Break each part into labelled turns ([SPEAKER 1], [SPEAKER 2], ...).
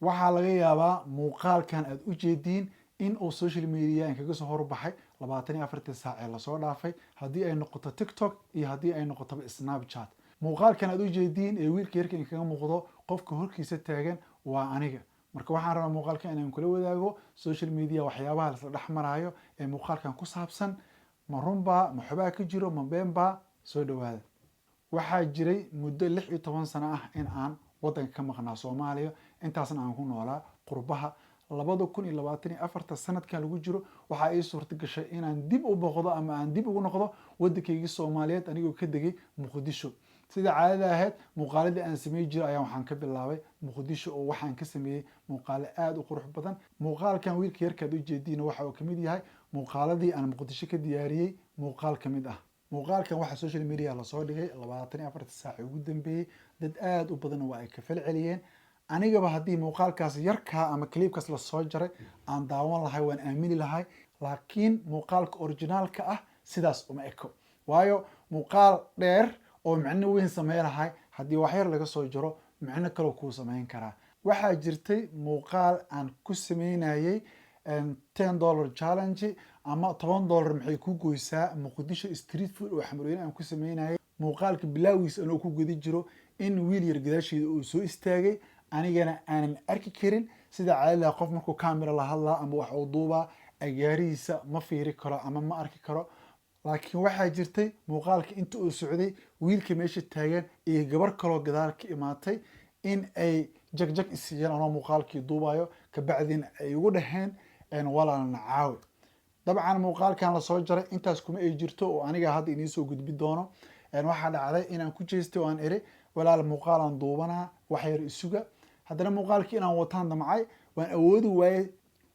[SPEAKER 1] waxaa laga yaabaa muuqaalkan aad u jeediin in uu social media kaga soo horbaxay 24 saac ee lasoo dhaafay haddii ay noqoto TikTok iyo haddii ay noqoto Snapchat. muuqaalkan aad u jeediin ee wiilka yarka kaga muuqdo qofka horkiisa taagan waa aniga. marka waxaan rabaa muuqaalkan inaan kula wadaago social media waxyaabaha la dhex marayo ee muuqaalkan ku saabsan ma runba ma xubaa ka jiro ma beenba soo dhawaada. waxaa jiray muddo 16 sano ah in aan wadanka ka maqnaa Soomaaliya intaasna aan ku noolaa qurbaha 2024 sanadkan lagu jiro waxa ay suurta gashay inaan dib u boqdo ama aan dib ugu noqdo wadankayga Soomaaliyeed anigoo ka degay Muqdisho. sida caadada ahayd muuqaaladii aan sameey jiray ayaan waxaan ka bilaabay Muqdisho oo waxaan ka sameeyay muuqaale aad u qurux badan. muuqaalkan wiilka yarka aad u jeediina waxa uu kamid yahay muuqaaladii aan Muqdisho ka diyaariyay muuqaal kamid ah. muuqaalkan waxa social media la soo dhigay 24 saac ugu dambeeyay dad aad u badan waa ay ka falceliyeen. anigaba haddii muuqaalkaas yarka ama clipkaas la soo jaray aan daawan lahay waan aamini lahay, laakiin muuqaalka originalka ah sidaas uma eko. waayo muuqaal dheer oo macno weyn sameey lahay haddii wax yar laga soo jaro macno kale kuu sameyn karaa. waxaa jirtay muuqaal aan ku sameynayay $10 challenge ama $10 maxay ku goysaa Muqdisho street food oo xamrooyin aan ku sameynayay. muuqaalka bilaawiis anoo ku gudi jiro in wiil yar gadaasheeda uu soo istaagay anigana aanan arki karin. sida caadada qof markuu camera la hadlaa ama wax uu duubaa agaarihiisa ma fiiri karo ama ma arki karo. laakiin waxaa jirtay muuqaalka inta uu socday wiilka meesha taagan iyo gabar kaloo gadaal ka imaatay in ay jagjag isiiyeen anoo muuqaalkii duubayo kabacdina ay ugu dhaheen walaalna caawi. dabcan muuqaalkan la soo jaray intaas kuma ay jirto oo aniga hadda inii soo gudbi doono. waxaa dhacday inaan ku jeestay oo aan iri walaal muuqaalan duubanaa wax yar isuga. haddana muuqaalkii inaan wataan damcay waan awoodi waayey.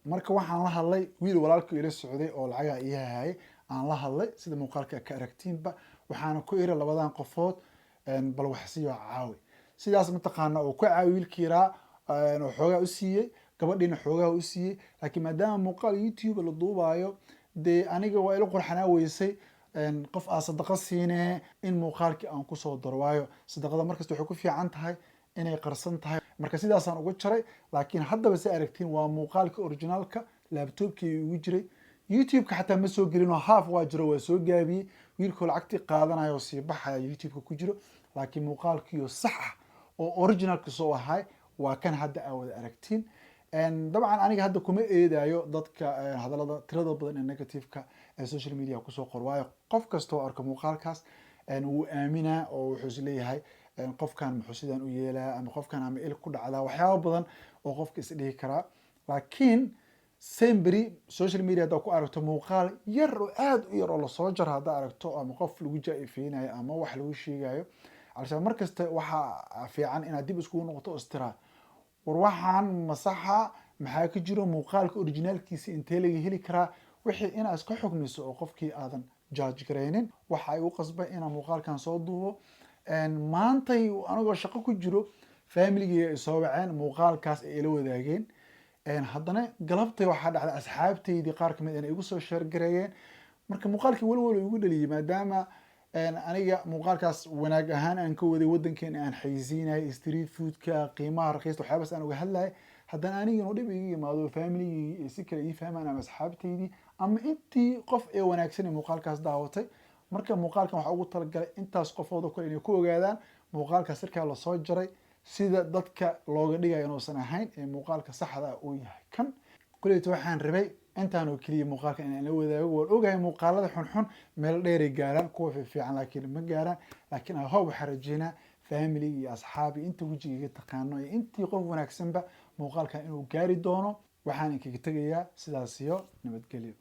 [SPEAKER 1] marka waxaan la hadlay wiil walaalkii ila socday oo lacaga ii hayay aan la hadlay sida muuqaalka ka aragtiinba waxaana ku iri labadan qofood bal wax siiyo caawi. sidaas mataqaana oo ku caawi wiilkii yaraa oo xoogaa u siiyey gabadhiina xoogaa u siiyey. laakiin maadaama muuqaal YouTube la duubayo dee aniga waa ila qurxanaa weysay qof aan sadaqa siinee in muuqaalkii aan ku soo daro. waayo sadaqada markasta waxay ku fiican tahay inay qarsan tahay. marka sidaasaan ugu jaray. laakiin haddaba si aragtiin waa muuqaalka originalka laptopkii ugu jiray. YouTube-ka xataa ma soo gelin oo half waa jiro waa soo gaabiyey wiilkoo lacagtii qaadanayo oo sii baxaya YouTube-ka ku jiro. laakiin muuqaalkiiyo sax ah oo originalka soo ahay waa kan hadda aa wada aragtiin. dabcan aniga hadda kuma eedayo dadka hadalada tirada badan ee negative-ka ee social media kusoo qor. waayo qof kasta oo arka muuqaalkaas wuu aaminaa oo wuxuu is leeyahay qofkan muxuu sidaan u yeelaa ama qofkan ama il ku dhacdaa waxyaabo badan oo qofka is dhihi karaa. laakiin sembri social media haddaa ku aragto muuqaal yar oo aad u yar oo lasoo jaro haddaa aragto ama qof lagu jaa-ifeynayo ama wax lagu sheegayo alshaan markasta waxaa fiican inaad dib iskugu noqoto istira war waxaan masaxa maxaa ka jiro muuqaalka originalkiisa intee laga heli karaa wixii inaad iska xukmiso oo qofkii aadan judge gareynin. waxa ay u qasbay inaan muuqaalkan soo duubo. maantay anigoo shaqo ku jiro familigii ay soo waceen muuqaalkaas ay ila wadaageen. haddana galabtay waxaa dhacday asxaabtaydii qaar kamid inay igu soo sheer gareeyeen. marka muuqaalkii walwal igu dhaliyay maadaama aniga muuqaalkaas wanaag ahaan aan ka waday wadankeena aan xayisiinayay street foodka qiimaha raqiista waxyaabaas aan uga hadlayay. haddana aniga inuu dhib iga yimaado familigii si kale ii fahmaan ama asxaabtaydii ama intii qof ee wanaagsan ee muuqaalkaas daawatay. marka muuqaalkan waxaa ugu talagalay intaas qofood oo kale inay ku ogaadaan muuqaalkaas sirkaa lasoo jaray sida dadka looga dhigayo inuusan ahayn ee muuqaalka saxda ah uu yahay kan. kuleyta waxaan rabay intaan oo keliya muuqaalkan inaan la wadaago. waan ogahay muuqaalada xunxun meel dheeray gaaraan kuwa fiican laakiin ma gaaraan. laakiin ahob waxaa rajeynaa family iyo asxaabi inta wejigiga taqaano iyo intii qof wanaagsanba muuqaalkan inuu gaari doono. waxaan inkaga tegayaa sidaas iyo nabadgelyo.